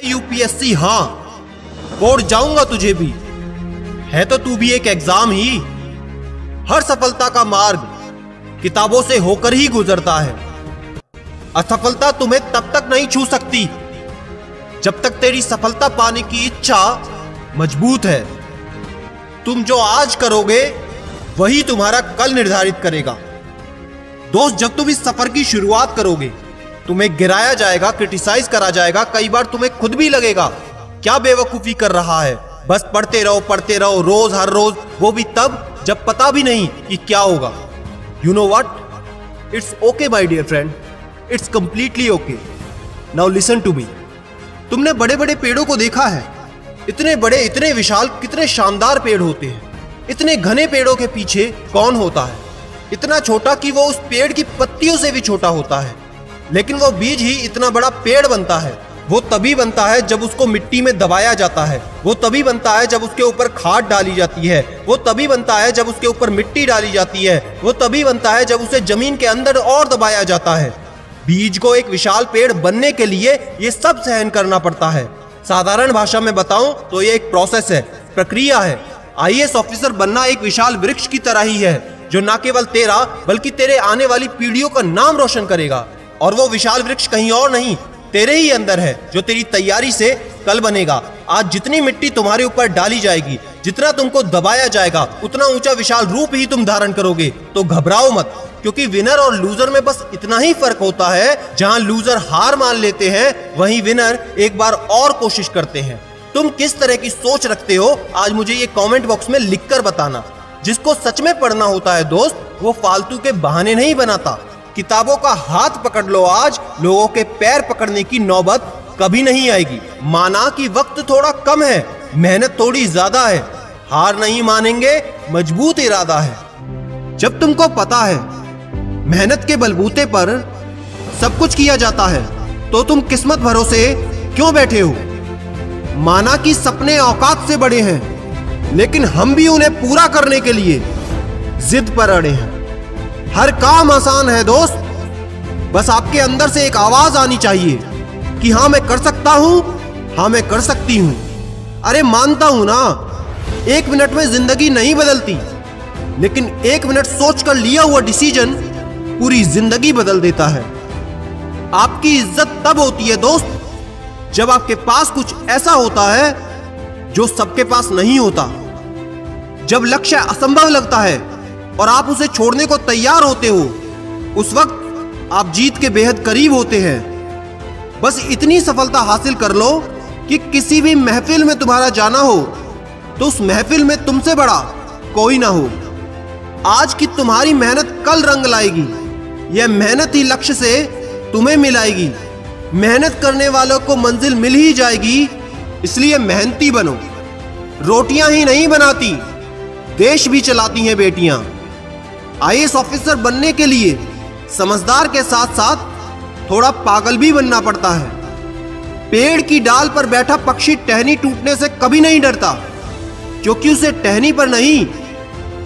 UPSC हाँ, code जाऊंगा तुझे भी। है तो तू भी एक एग्जाम ही। हर सफलता का मार्ग किताबों से होकर ही गुजरता है। असफलता तुम्हें तब तक नहीं छू सकती जब तक तेरी सफलता पाने की इच्छा मजबूत है। तुम जो आज करोगे वही तुम्हारा कल निर्धारित करेगा। दोस्त, जब तुम इस सफर की शुरुआत करोगे तुम्हें गिराया जाएगा, क्रिटिसाइज करा जाएगा। कई बार तुम्हें खुद भी लगेगा क्या बेवकूफी कर रहा है, बस पढ़ते रहो रोज हर रोज, वो भी तब जब पता भी नहीं कि क्या होगा। You know what, it's okay my dear friend, it's completely okay. Now listen to me. तुमने बड़े बड़े पेड़ों को देखा है, इतने बड़े, इतने विशाल, कितने शानदार पेड़ होते हैं। इतने घने पेड़ों के पीछे कौन होता है? इतना छोटा कि वो उस पेड़ की पत्तियों से भी छोटा होता है। लेकिन वो बीज ही इतना बड़ा पेड़ बनता है। वो तभी बनता है जब उसको मिट्टी में दबाया जाता है। वो तभी बनता है जब उसके ऊपर खाद डाली जाती है। वो तभी बनता है जब उसके ऊपर मिट्टी डाली जाती है। वो तभी बनता है जब उसे जमीन के अंदर और दबाया जाता है। बीज को एक विशाल पेड़ बनने के लिए ये सब सहन करना पड़ता है। साधारण भाषा में बताऊं तो ये एक प्रोसेस है, प्रक्रिया है। आईएएस ऑफिसर बनना एक विशाल वृक्ष की तरह ही है जो न केवल तेरा बल्कि तेरे आने वाली पीढ़ियों का नाम रोशन करेगा। और वो विशाल वृक्ष कहीं और नहीं, तेरे ही अंदर है, जो तेरी तैयारी से कल बनेगा। आज जितनी मिट्टी तुम्हारे ऊपर डाली जाएगी, जितना तुमको दबाया जाएगा, उतना ऊंचा विशाल रूप ही तुम धारण करोगे। तो घबराओ मत, क्योंकि विनर और लूजर में बस इतना ही फर्क होता है। जहां लूजर हार मान लेते हैं, वहीं विनर एक बार और कोशिश करते हैं। तुम किस तरह की सोच रखते हो, आज मुझे ये कमेंट बॉक्स में लिखकर बताना। जिसको सच में पढ़ना होता है दोस्त, वो फालतू के बहाने नहीं बनाता। किताबों का हाथ पकड़ लो आज, लोगों के पैर पकड़ने की नौबत कभी नहीं आएगी। माना कि वक्त थोड़ा कम है, मेहनत थोड़ी ज्यादा है, हार नहीं मानेंगे, मजबूत इरादा है। जब तुमको पता है मेहनत के बलबूते पर सब कुछ किया जाता है, तो तुम किस्मत भरोसे क्यों बैठे हो? माना कि सपने औकात से बड़े हैं, लेकिन हम भी उन्हें पूरा करने के लिए जिद पर अड़े हैं। हर काम आसान है दोस्त, बस आपके अंदर से एक आवाज आनी चाहिए कि हाँ मैं कर सकता हूं, हाँ मैं कर सकती हूं। अरे मानता हूं ना, 1 मिनट में जिंदगी नहीं बदलती, लेकिन 1 मिनट सोचकर लिया हुआ डिसीजन पूरी जिंदगी बदल देता है। आपकी इज्जत तब होती है दोस्त, जब आपके पास कुछ ऐसा होता है जो सबके पास नहीं होता। जब लक्ष्य असंभव लगता है और आप उसे छोड़ने को तैयार होते हो, उस वक्त आप जीत के बेहद करीब होते हैं। बस इतनी सफलता हासिल कर लो कि किसी भी महफिल में तुम्हारा जाना हो तो उस महफिल में तुमसे बड़ा कोई ना हो। आज की तुम्हारी मेहनत कल रंग लाएगी। यह मेहनत ही लक्ष्य से तुम्हें मिलाएगी। मेहनत करने वालों को मंजिल मिल ही जाएगी, इसलिए मेहनती बनो। रोटियां ही नहीं बनाती, देश भी चलाती हैं बेटियां। आईएएस ऑफिसर बनने के लिए समझदार के साथ साथ थोड़ा पागल भी बनना पड़ता है। पेड़ की डाल पर बैठा पक्षी टहनी टूटने से कभी नहीं डरता, क्योंकि उसे टहनी पर नहीं,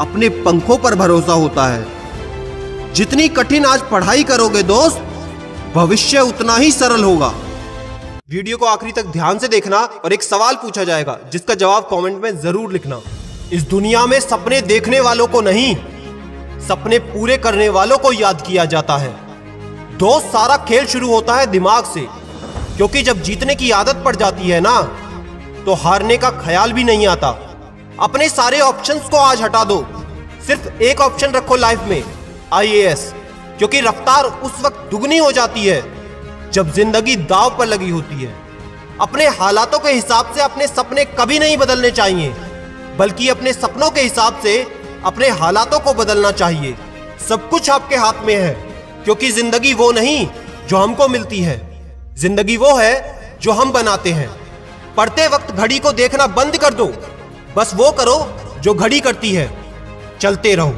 अपने पंखों पर भरोसा होता है। जितनी कठिन आज पढ़ाई करोगे दोस्त, भविष्य उतना ही सरल होगा। वीडियो को आखिरी तक ध्यान से देखना और एक सवाल पूछा जाएगा जिसका जवाब कमेंट में जरूर लिखना। इस दुनिया में सपने देखने वालों को नहीं, सपने पूरे करने वालों को याद किया जाता है। दोस्त, सारा खेल शुरू होता है दिमाग से, क्योंकि जब जीतने की आदत पड़ जाती है ना, तो हारने का ख्याल भी नहीं आता। अपने सारे ऑप्शंस को आज हटा दो, सिर्फ एक ऑप्शन रखो लाइफ में, आईएएस। क्योंकि रफ्तार उस वक्त दुगनी हो जाती है जब जिंदगी दांव पर लगी होती है। अपने हालातों के हिसाब से अपने सपने कभी नहीं बदलने चाहिए, बल्कि अपने सपनों के हिसाब से अपने हालातों को बदलना चाहिए। सब कुछ आपके हाथ में है, क्योंकि जिंदगी वो नहीं जो हमको मिलती है, जिंदगी वो है जो हम बनाते हैं। पढ़ते वक्त घड़ी को देखना बंद कर दो, बस वो करो जो घड़ी करती है। चलते रहो।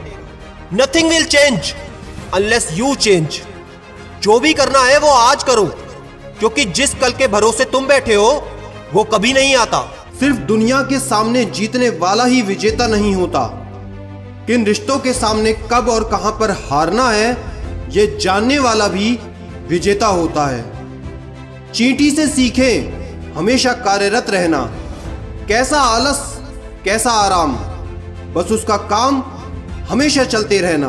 Nothing will change unless you change. जो भी करना है वो आज करो, क्योंकि जिस कल के भरोसे तुम बैठे हो वो कभी नहीं आता। सिर्फ दुनिया के सामने जीतने वाला ही विजेता नहीं होता, किन रिश्तों के सामने कब और कहां पर हारना है ये जानने वाला भी विजेता होता है। चींटी से सीखें हमेशा कार्यरत रहना। कैसा आलस, कैसा आराम, बस उसका काम हमेशा चलते रहना।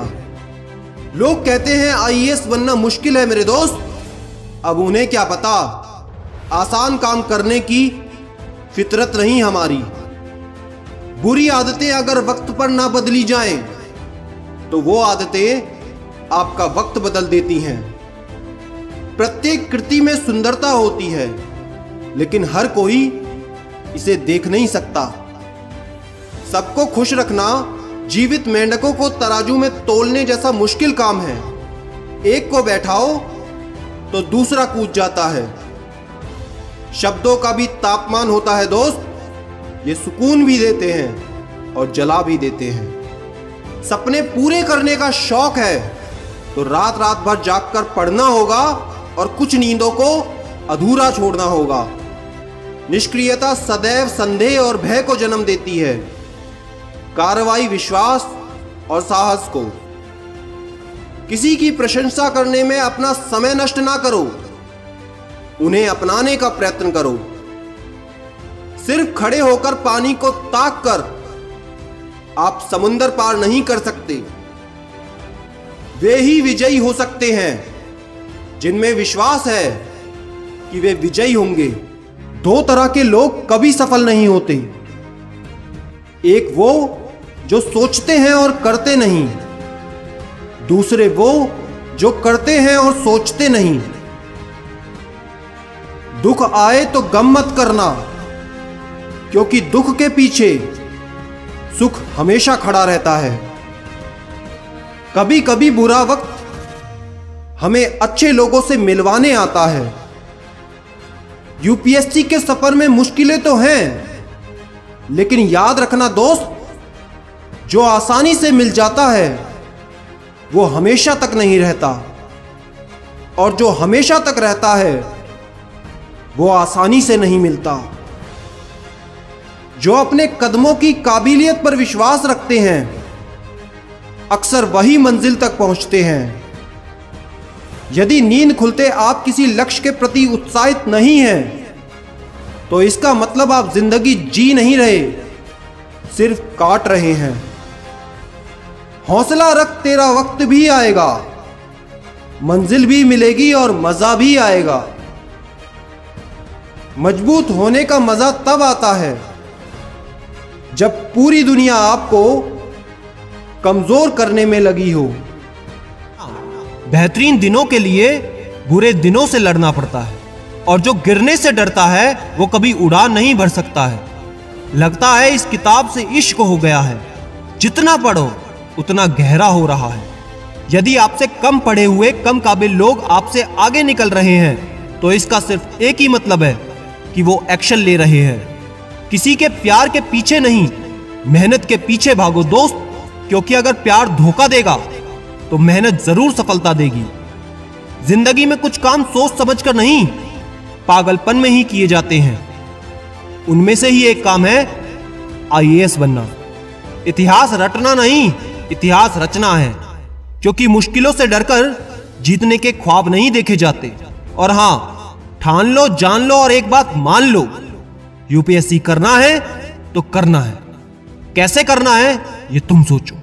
लोग कहते हैं आईएएस बनना मुश्किल है मेरे दोस्त, अब उन्हें क्या पता, आसान काम करने की फितरत नहीं हमारी। बुरी आदतें अगर वक्त पर ना बदली जाएं, तो वो आदतें आपका वक्त बदल देती हैं। प्रत्येक कृति में सुंदरता होती है, लेकिन हर कोई इसे देख नहीं सकता। सबको खुश रखना जीवित मेंढकों को तराजू में तोलने जैसा मुश्किल काम है। एक को बैठाओ तो दूसरा कूद जाता है। शब्दों का भी तापमान होता है दोस्त, ये सुकून भी देते हैं और जला भी देते हैं। सपने पूरे करने का शौक है तो रात रात भर जागकर पढ़ना होगा और कुछ नींदों को अधूरा छोड़ना होगा। निष्क्रियता सदैव संदेह और भय को जन्म देती है, कार्रवाई विश्वास और साहस को। किसी की प्रशंसा करने में अपना समय नष्ट ना करो, उन्हें अपनाने का प्रयत्न करो। सिर्फ खड़े होकर पानी को ताक कर आप समुंदर पार नहीं कर सकते। वे ही विजयी हो सकते हैं जिनमें विश्वास है कि वे विजयी होंगे। दो तरह के लोग कभी सफल नहीं होते, एक वो जो सोचते हैं और करते नहीं, दूसरे वो जो करते हैं और सोचते नहीं। दुख आए तो गम मत करना, क्योंकि दुख के पीछे सुख हमेशा खड़ा रहता है। कभी कभी बुरा वक्त हमें अच्छे लोगों से मिलवाने आता है। यूपीएससी के सफर में मुश्किलें तो हैं, लेकिन याद रखना दोस्त, जो आसानी से मिल जाता है वो हमेशा तक नहीं रहता, और जो हमेशा तक रहता है वो आसानी से नहीं मिलता। जो अपने कदमों की काबिलियत पर विश्वास रखते हैं अक्सर वही मंजिल तक पहुंचते हैं। यदि नींद खुलते आप किसी लक्ष्य के प्रति उत्साहित नहीं हैं, तो इसका मतलब आप जिंदगी जी नहीं रहे, सिर्फ काट रहे हैं। हौसला रख, तेरा वक्त भी आएगा, मंजिल भी मिलेगी और मजा भी आएगा। मजबूत होने का मजा तब आता है जब पूरी दुनिया आपको कमजोर करने में लगी हो। बेहतरीन दिनों के लिए बुरे दिनों से लड़ना पड़ता है, और जो गिरने से डरता है वो कभी उड़ान नहीं भर सकता है। लगता है इस किताब से इश्क हो गया है, जितना पढ़ो उतना गहरा हो रहा है। यदि आपसे कम पढ़े हुए कम काबिल लोग आपसे आगे निकल रहे हैं, तो इसका सिर्फ एक ही मतलब है कि वो एक्शन ले रहे हैं। किसी के प्यार के पीछे नहीं, मेहनत के पीछे भागो दोस्त, क्योंकि अगर प्यार धोखा देगा तो मेहनत जरूर सफलता देगी। जिंदगी में कुछ काम सोच समझकर नहीं, पागलपन में ही किए जाते हैं। उनमें से ही एक काम है आईएएस बनना। इतिहास रटना नहीं, इतिहास रचना है, क्योंकि मुश्किलों से डरकर जीतने के ख्वाब नहीं देखे जाते। और हां, ठान लो, जान लो और एक बात मान लो, यूपीएससी करना है तो करना है। कैसे करना है ये तुम सोचो।